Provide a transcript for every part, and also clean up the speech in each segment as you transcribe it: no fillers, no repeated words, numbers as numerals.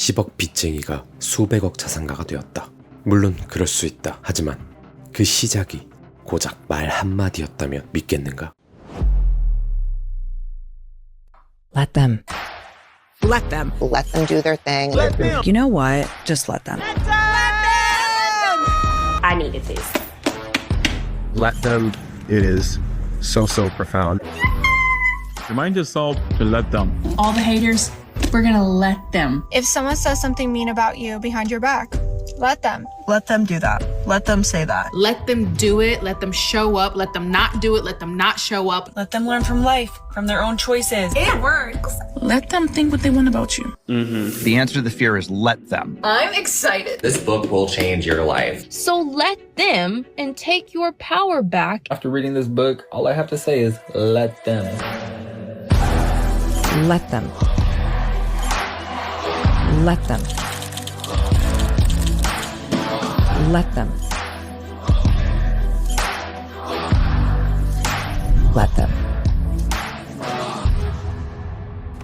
10억 빚쟁이가 수백억 자산가가 되었다. 물론 그럴 수 있다. 하지만 그 시작이 고작 말 한마디였다면 믿겠는가? Let them. Let them. Let them do their thing. You know what? Just let them. I needed this. Let them. It is so profound. Remind yourself to let them. All the haters, we're gonna let them. If someone says something mean about you behind your back, let them. Let them do that. Let them say that. Let them do it, let them show up, let them not do it, let them not show up. Let them learn from life, from their own choices. It works. Let them think what they want about you. The answer to the fear is let them. I'm excited. This book will change your life. So let them and take your power back. After reading this book, all I have to say is let them. Let them. Let them. Let them. Let them.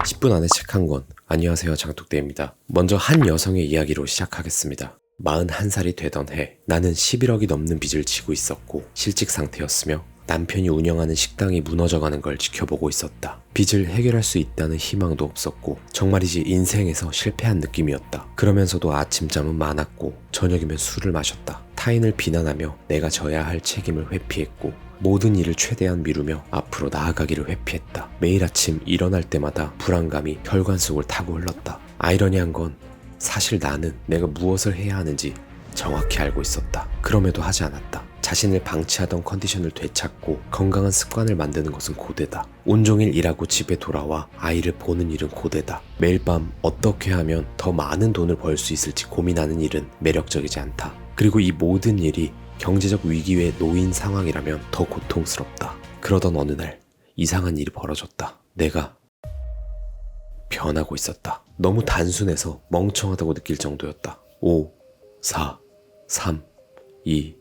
10분 안에 책 한 권. 안녕하세요, 장독대입니다. 먼저 한 여성의 이야기로 시작하겠습니다. 41살이 되던 해, 나는 11억이 넘는 빚을 지고 있었고 실직 상태였으며 남편이 운영하는 식당이 무너져가는 걸 지켜보고 있었다. 빚을 해결할 수 있다는 희망도 없었고 정말이지 인생에서 실패한 느낌이었다. 그러면서도 아침잠은 많았고 저녁이면 술을 마셨다. 타인을 비난하며 내가 져야 할 책임을 회피했고 모든 일을 최대한 미루며 앞으로 나아가기를 회피했다. 매일 아침 일어날 때마다 불안감이 혈관 속을 타고 흘렀다. 아이러니한 건 사실 나는 내가 무엇을 해야 하는지 정확히 알고 있었다. 그럼에도 하지 않았다. 자신을 방치하던 컨디션을 되찾고 건강한 습관을 만드는 것은 고되다. 온종일 일하고 집에 돌아와 아이를 보는 일은 고되다. 매일 밤 어떻게 하면 더 많은 돈을 벌 수 있을지 고민하는 일은 매력적이지 않다. 그리고 이 모든 일이 경제적 위기에 놓인 상황이라면 더 고통스럽다. 그러던 어느 날 이상한 일이 벌어졌다. 내가 변하고 있었다. 너무 단순해서 멍청하다고 느낄 정도였다. 5, 4, 3, 2,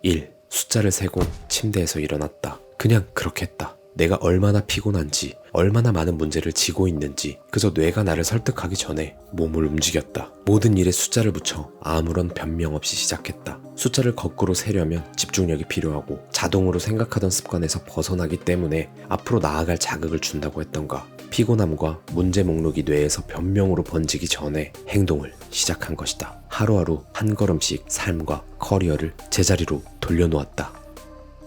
1 숫자를 세고 침대에서 일어났다. 그냥 그렇게 했다. 내가 얼마나 피곤한지, 얼마나 많은 문제를 지고 있는지 그저 뇌가 나를 설득하기 전에 몸을 움직였다. 모든 일에 숫자를 붙여 아무런 변명 없이 시작했다. 숫자를 거꾸로 세려면 집중력이 필요하고 자동으로 생각하던 습관에서 벗어나기 때문에 앞으로 나아갈 자극을 준다고 했던가. 피곤함과 문제 목록이 뇌에서 변명으로 번지기 전에 행동을 시작한 것이다. 하루하루 한 걸음씩 삶과 커리어를 제자리로 돌려놓았다.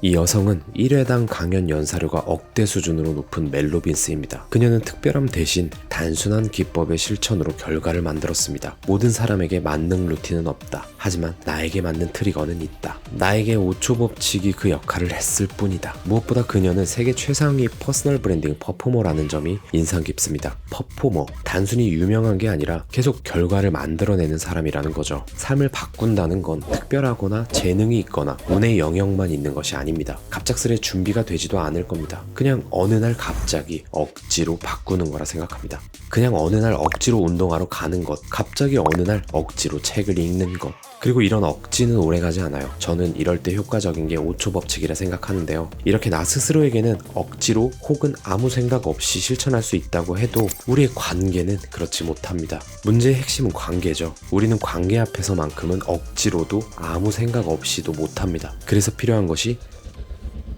이 여성은 1회당 강연 연사료가 억대 수준으로 높은 멜로빈스입니다. 그녀는 특별함 대신 단순한 기법의 실천으로 결과를 만들었습니다. 모든 사람에게 맞는 루틴은 없다. 하지만 나에게 맞는 트리거는 있다. 나에게 5초 법칙이 그 역할을 했을 뿐이다. 무엇보다 그녀는 세계 최상위 퍼스널 브랜딩 퍼포머라는 점이 인상 깊습니다. 퍼포머, 단순히 유명한 게 아니라 계속 결과를 만들어내는 사람이라는 거죠. 삶을 바꾼다는 건 특별하거나 재능이 있거나 운의 영역만 있는 것이 아닙니다. 갑작스레 준비가 되지도 않을 겁니다. 그냥 어느 날 갑자기 억지로 바꾸는 거라 생각합니다. 그냥 어느 날 억지로 운동하러 가는 것, 갑자기 어느 날 억지로 책을 읽는 것. 그리고 이런 억지는 오래가지 않아요. 저는 이럴 때 효과적인 게 5초 법칙이라 생각하는데요. 이렇게 나 스스로에게는 억지로 혹은 아무 생각 없이 실천할 수 있다고 해도 우리의 관계는 그렇지 못합니다. 문제의 핵심은 관계죠. 우리는 관계 앞에서만큼은 억지로도 아무 생각 없이도 못합니다. 그래서 필요한 것이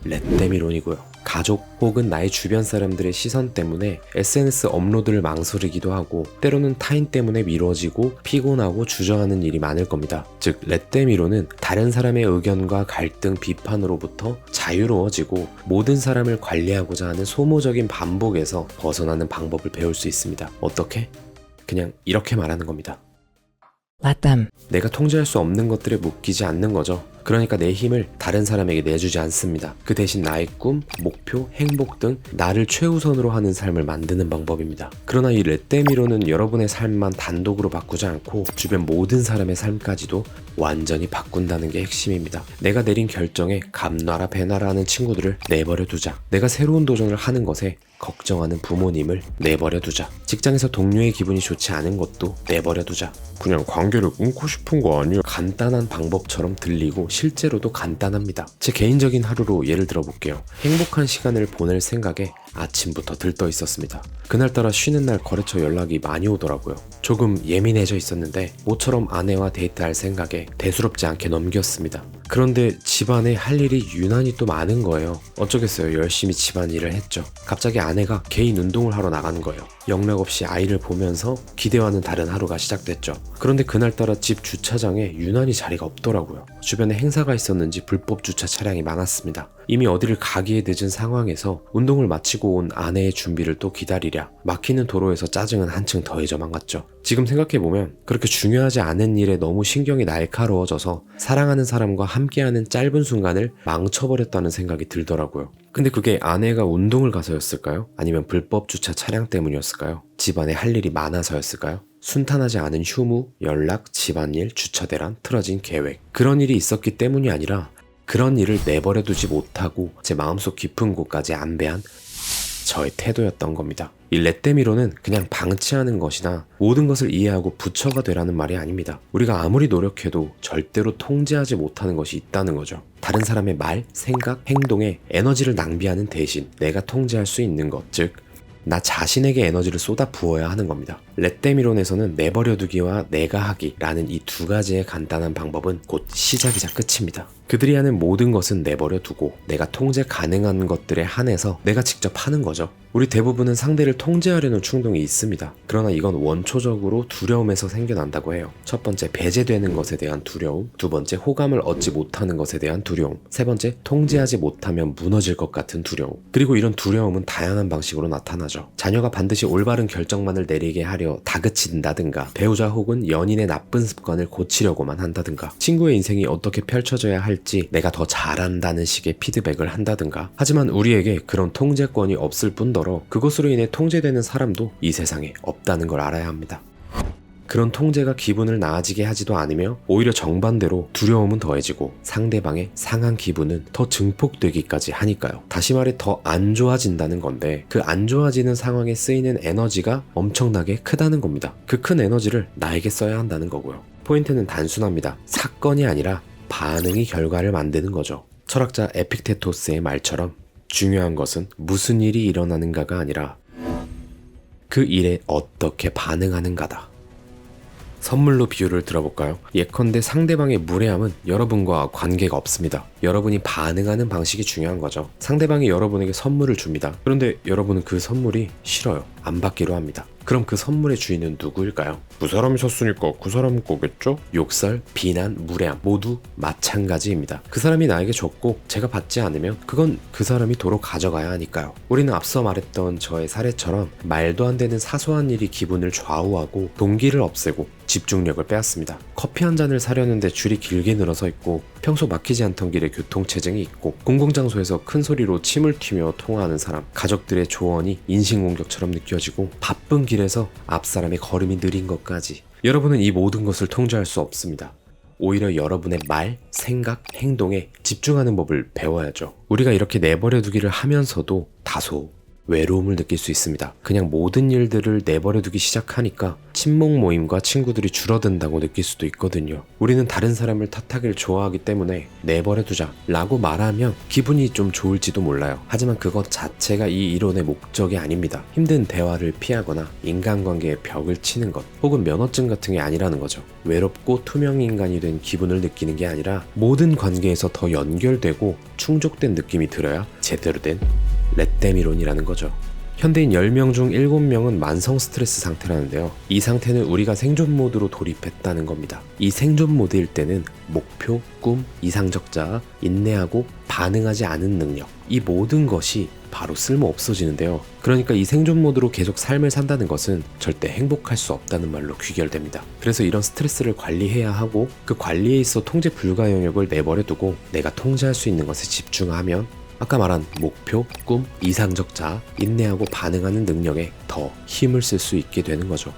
렛데미론이고요. 가족 혹은 나의 주변 사람들의 시선 때문에 SNS 업로드를 망설이기도 하고 때로는 타인 때문에 미뤄지고 피곤하고 주저하는 일이 많을 겁니다. 즉 렛데미론은 다른 사람의 의견과 갈등, 비판으로부터 자유로워지고 모든 사람을 관리하고자 하는 소모적인 반복에서 벗어나는 방법을 배울 수 있습니다. 어떻게? 그냥 이렇게 말하는 겁니다. Let them. 내가 통제할 수 없는 것들에 묶이지 않는 거죠. 그러니까 내 힘을 다른 사람에게 내주지 않습니다. 그 대신 나의 꿈, 목표, 행복 등 나를 최우선으로 하는 삶을 만드는 방법입니다. 그러나 이 렛데미로는 여러분의 삶만 단독으로 바꾸지 않고 주변 모든 사람의 삶까지도 완전히 바꾼다는 게 핵심입니다. 내가 내린 결정에 감놔라 배놔라 하는 친구들을 내버려 두자. 내가 새로운 도전을 하는 것에 걱정하는 부모님을 내버려 두자. 직장에서 동료의 기분이 좋지 않은 것도 내버려 두자. 그냥 관계를 끊고 싶은 거 아니야? 간단한 방법처럼 들리고 실제로도 간단합니다. 제 개인적인 하루로 예를 들어 볼게요. 행복한 시간을 보낼 생각에 아침부터 들떠 있었습니다. 그날따라 쉬는 날 거래처 연락이 많이 오더라고요. 조금 예민해져 있었는데 모처럼 아내와 데이트할 생각에 대수롭지 않게 넘겼습니다. 그런데 집안에 할 일이 유난히 또 많은 거예요. 어쩌겠어요. 열심히 집안일을 했죠. 갑자기 아내가 개인 운동을 하러 나가는 거예요. 영락 없이 아이를 보면서 기대와는 다른 하루가 시작됐죠. 그런데 그날따라 집 주차장에 유난히 자리가 없더라고요. 주변에 행사가 있었는지 불법 주차 차량이 많았습니다. 이미 어디를 가기에 늦은 상황에서 운동을 마치고 온 아내의 준비를 또 기다리랴 막히는 도로에서 짜증은 한층 더해져만 갔죠. 지금 생각해보면 그렇게 중요하지 않은 일에 너무 신경이 날카로워져서 사랑하는 사람과 함께하는 짧은 순간을 망쳐버렸다는 생각이 들더라고요. 근데 그게 아내가 운동을 가서였을까요? 아니면 불법 주차 차량 때문이었을까요? 집안에 할 일이 많아서였을까요? 순탄하지 않은 휴무, 연락, 집안일, 주차 대란, 틀어진 계획 그런 일이 있었기 때문이 아니라 그런 일을 내버려 두지 못하고 제 마음속 깊은 곳까지 안배한 저의 태도였던 겁니다. 이 레떼미로는 그냥 방치하는 것이나 모든 것을 이해하고 부처가 되라는 말이 아닙니다. 우리가 아무리 노력해도 절대로 통제하지 못하는 것이 있다는 거죠. 다른 사람의 말, 생각, 행동에 에너지를 낭비하는 대신 내가 통제할 수 있는 것, 즉 나 자신에게 에너지를 쏟아 부어야 하는 겁니다. 레떼미론에서는 내버려두기와 내가 하기라는 이 두 가지의 간단한 방법은 곧 시작이자 끝입니다. 그들이 하는 모든 것은 내버려두고 내가 통제 가능한 것들에 한해서 내가 직접 하는 거죠. 우리 대부분은 상대를 통제하려는 충동이 있습니다. 그러나 이건 원초적으로 두려움에서 생겨난다고 해요. 첫 번째, 배제되는 것에 대한 두려움. 두 번째, 호감을 얻지 못하는 것에 대한 두려움. 세 번째, 통제하지 못하면 무너질 것 같은 두려움. 그리고 이런 두려움은 다양한 방식으로 나타나죠. 자녀가 반드시 올바른 결정만을 내리게 하려 다그친다든가, 배우자 혹은 연인의 나쁜 습관을 고치려고만 한다든가, 친구의 인생이 어떻게 펼쳐져야 할지 내가 더 잘한다는 식의 피드백을 한다든가. 하지만 우리에게 그런 통제권이 없을 뿐더러 그것으로 인해 통제되는 사람도 이 세상에 없다는 걸 알아야 합니다. 그런 통제가 기분을 나아지게 하지도 않으며 오히려 정반대로 두려움은 더해지고 상대방의 상한 기분은 더 증폭되기까지 하니까요. 다시 말해 더 안 좋아진다는 건데 그 안 좋아지는 상황에 쓰이는 에너지가 엄청나게 크다는 겁니다. 그 큰 에너지를 나에게 써야 한다는 거고요. 포인트는 단순합니다. 사건이 아니라 반응이 결과를 만드는 거죠. 철학자 에픽테토스의 말처럼 중요한 것은 무슨 일이 일어나는가가 아니라 그 일에 어떻게 반응하는가다. 선물로 비유를 들어볼까요? 예컨대 상대방의 무례함은 여러분과 관계가 없습니다. 여러분이 반응하는 방식이 중요한 거죠. 상대방이 여러분에게 선물을 줍니다. 그런데 여러분은 그 선물이 싫어요. 안 받기로 합니다. 그럼 그 선물의 주인은 누구일까요? 그 사람이 샀으니까 그 사람 거겠죠? 욕설, 비난, 무례함 모두 마찬가지입니다. 그 사람이 나에게 줬고 제가 받지 않으면 그건 그 사람이 도로 가져가야 하니까요. 우리는 앞서 말했던 저의 사례처럼 말도 안 되는 사소한 일이 기분을 좌우하고 동기를 없애고 집중력을 빼앗습니다. 커피 한 잔을 사려는데 줄이 길게 늘어서 있고 평소 막히지 않던 길에 교통체증이 있고 공공장소에서 큰 소리로 침을 튀며 통화하는 사람, 가족들의 조언이 인신공격처럼 느껴지고 바쁜 길에서 앞사람의 걸음이 느린 것까지. 여러분은 이 모든 것을 통제할 수 없습니다. 오히려 여러분의 말, 생각, 행동에 집중하는 법을 배워야죠. 우리가 이렇게 내버려두기를 하면서도 다소 외로움을 느낄 수 있습니다. 그냥 모든 일들을 내버려두기 시작하니까 친목 모임과 친구들이 줄어든다고 느낄 수도 있거든요. 우리는 다른 사람을 탓하길 좋아하기 때문에 내버려두자 라고 말하면 기분이 좀 좋을지도 몰라요. 하지만 그것 자체가 이 이론의 목적이 아닙니다. 힘든 대화를 피하거나 인간관계에 벽을 치는 것 혹은 면허증 같은 게 아니라는 거죠. 외롭고 투명 인간이 된 기분을 느끼는 게 아니라 모든 관계에서 더 연결되고 충족된 느낌이 들어야 제대로 된 레떼미론이라는 거죠. 현대인 10명 중 7명은 만성 스트레스 상태라는데요. 이 상태는 우리가 생존 모드로 돌입했다는 겁니다. 이 생존 모드일 때는 목표, 꿈, 이상적 자아, 인내하고 반응하지 않은 능력, 이 모든 것이 바로 쓸모 없어지는데요. 그러니까 이 생존 모드로 계속 삶을 산다는 것은 절대 행복할 수 없다는 말로 귀결됩니다. 그래서 이런 스트레스를 관리해야 하고 그 관리에 있어 통제 불가 영역을 내버려두고 내가 통제할 수 있는 것에 집중하면 아까 말한 목표, 꿈, 이상적 자아, 인내하고 반응하는 능력에 더 힘을 쓸 수 있게 되는 거죠.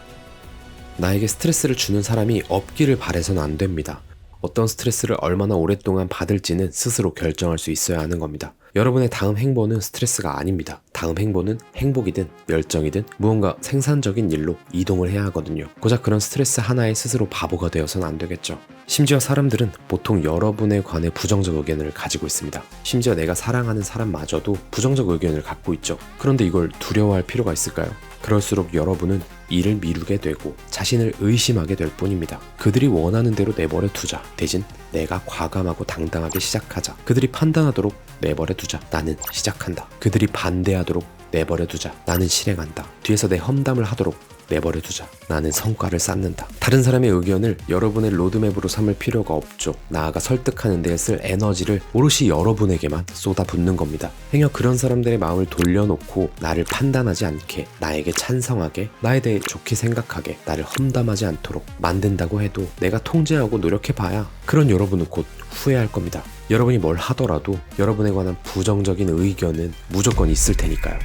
나에게 스트레스를 주는 사람이 없기를 바라서는 안 됩니다. 어떤 스트레스를 얼마나 오랫동안 받을지는 스스로 결정할 수 있어야 하는 겁니다. 여러분의 다음 행보는 스트레스가 아닙니다. 다음 행보는 행복이든 열정이든 무언가 생산적인 일로 이동을 해야 하거든요. 고작 그런 스트레스 하나에 스스로 바보가 되어서는 안 되겠죠. 심지어 사람들은 보통 여러분에 관해 부정적 의견을 가지고 있습니다. 심지어 내가 사랑하는 사람마저도 부정적 의견을 갖고 있죠. 그런데 이걸 두려워할 필요가 있을까요? 그럴수록 여러분은 일을 미루게 되고 자신을 의심하게 될 뿐입니다. 그들이 원하는 대로 내버려 두자. 대신 내가 과감하고 당당하게 시작하자. 그들이 판단하도록 내버려 두자. 나는 시작한다. 그들이 반대하도록 내버려 두자. 나는 실행한다. 뒤에서 내 험담을 하도록 내버려 두자. 나는 성과를 쌓는다. 다른 사람의 의견을 여러분의 로드맵으로 삼을 필요가 없죠. 나아가 설득하는 데에 쓸 에너지를 오롯이 여러분에게만 쏟아붓는 겁니다. 행여 그런 사람들의 마음을 돌려놓고 나를 판단하지 않게, 나에게 찬성하게, 나에 대해 좋게 생각하게, 나를 험담하지 않도록 만든다고 해도 내가 통제하고 노력해봐야 그런 여러분은 곧 후회할 겁니다. 여러분이 뭘 하더라도 여러분에 관한 부정적인 의견은 무조건 있을 테니까요.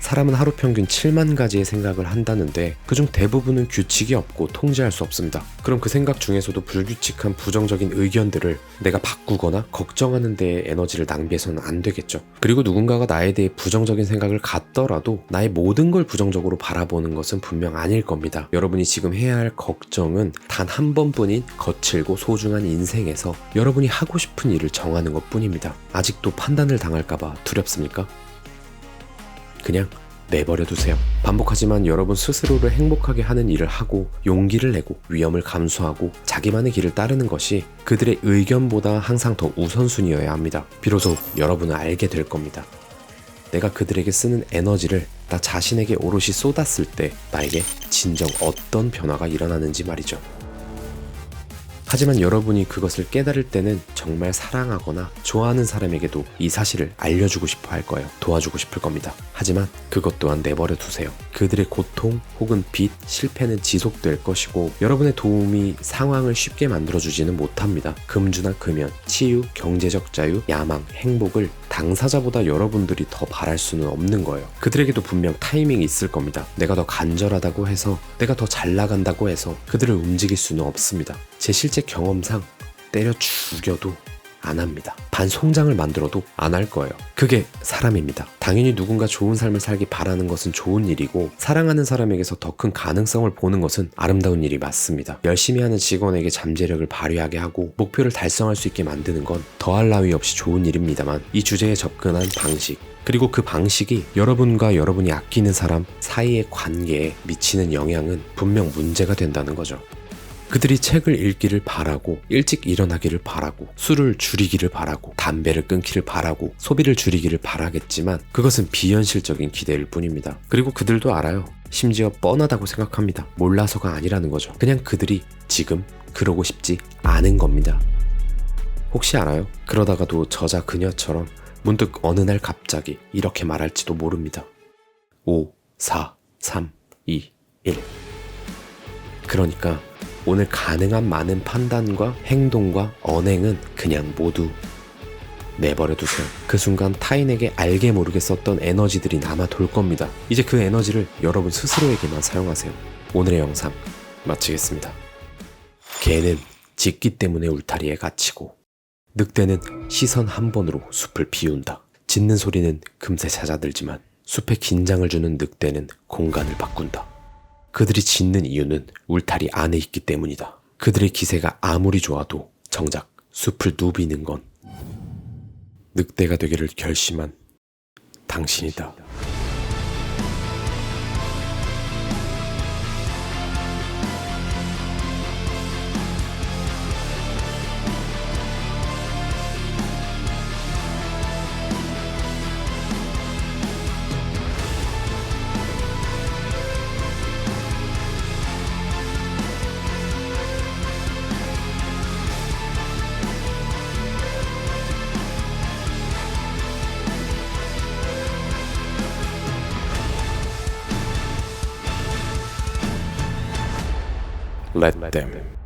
사람은 하루 평균 7만 가지의 생각을 한다는데 그중 대부분은 규칙이 없고 통제할 수 없습니다. 그럼 그 생각 중에서도 불규칙한 부정적인 의견들을 내가 바꾸거나 걱정하는 데에 에너지를 낭비해서는 안 되겠죠. 그리고 누군가가 나에 대해 부정적인 생각을 갖더라도 나의 모든 걸 부정적으로 바라보는 것은 분명 아닐 겁니다. 여러분이 지금 해야 할 걱정은 단 한 번뿐인 거칠고 소중한 인생에서 여러분이 하고 싶은 일을 정하는 것 뿐입니다. 아직도 판단을 당할까봐 두렵습니까? 그냥 내버려 두세요. 반복하지만 여러분 스스로를 행복하게 하는 일을 하고 용기를 내고 위험을 감수하고 자기만의 길을 따르는 것이 그들의 의견보다 항상 더 우선순위여야 합니다. 비로소 여러분은 알게 될 겁니다. 내가 그들에게 쓰는 에너지를 나 자신에게 오롯이 쏟았을 때 나에게 진정 어떤 변화가 일어나는지 말이죠. 하지만 여러분이 그것을 깨달을 때는 정말 사랑하거나 좋아하는 사람에게도 이 사실을 알려주고 싶어 할 거예요. 도와주고 싶을 겁니다. 하지만 그것 또한 내버려 두세요. 그들의 고통 혹은 빚, 실패는 지속될 것이고 여러분의 도움이 상황을 쉽게 만들어주지는 못합니다. 금주나 금연, 치유, 경제적 자유, 야망, 행복을 당사자보다 여러분들이 더 바랄 수는 없는 거예요. 그들에게도 분명 타이밍이 있을 겁니다. 내가 더 간절하다고 해서, 내가 더 잘 나간다고 해서 그들을 움직일 수는 없습니다. 제 실제 경험상 때려 죽여도 안 합니다. 반송장을 만들어도 안 할 거예요. 그게 사람입니다. 당연히 누군가 좋은 삶을 살기 바라는 것은 좋은 일이고 사랑하는 사람에게서 더 큰 가능성을 보는 것은 아름다운 일이 맞습니다. 열심히 하는 직원에게 잠재력을 발휘하게 하고 목표를 달성할 수 있게 만드는 건 더할 나위 없이 좋은 일입니다만 이 주제에 접근한 방식 그리고 그 방식이 여러분과 여러분이 아끼는 사람 사이의 관계에 미치는 영향은 분명 문제가 된다는 거죠. 그들이 책을 읽기를 바라고 일찍 일어나기를 바라고 술을 줄이기를 바라고 담배를 끊기를 바라고 소비를 줄이기를 바라겠지만 그것은 비현실적인 기대일 뿐입니다. 그리고 그들도 알아요. 심지어 뻔하다고 생각합니다. 몰라서가 아니라는 거죠. 그냥 그들이 지금 그러고 싶지 않은 겁니다. 혹시 알아요? 그러다가도 저자 그녀처럼 문득 어느 날 갑자기 이렇게 말할지도 모릅니다. 5, 4, 3, 2, 1 그러니까 오늘 가능한 많은 판단과 행동과 언행은 그냥 모두 내버려 두세요. 그 순간 타인에게 알게 모르게 썼던 에너지들이 남아 돌 겁니다. 이제 그 에너지를 여러분 스스로에게만 사용하세요. 오늘의 영상 마치겠습니다. 개는 짖기 때문에 울타리에 갇히고 늑대는 시선 한 번으로 숲을 비운다. 짖는 소리는 금세 잦아들지만 숲에 긴장을 주는 늑대는 공간을 바꾼다. 그들이 짖는 이유는 울타리 안에 있기 때문이다. 그들의 기세가 아무리 좋아도 정작 숲을 누비는 건 늑대가 되기를 결심한 당신이다. Let them.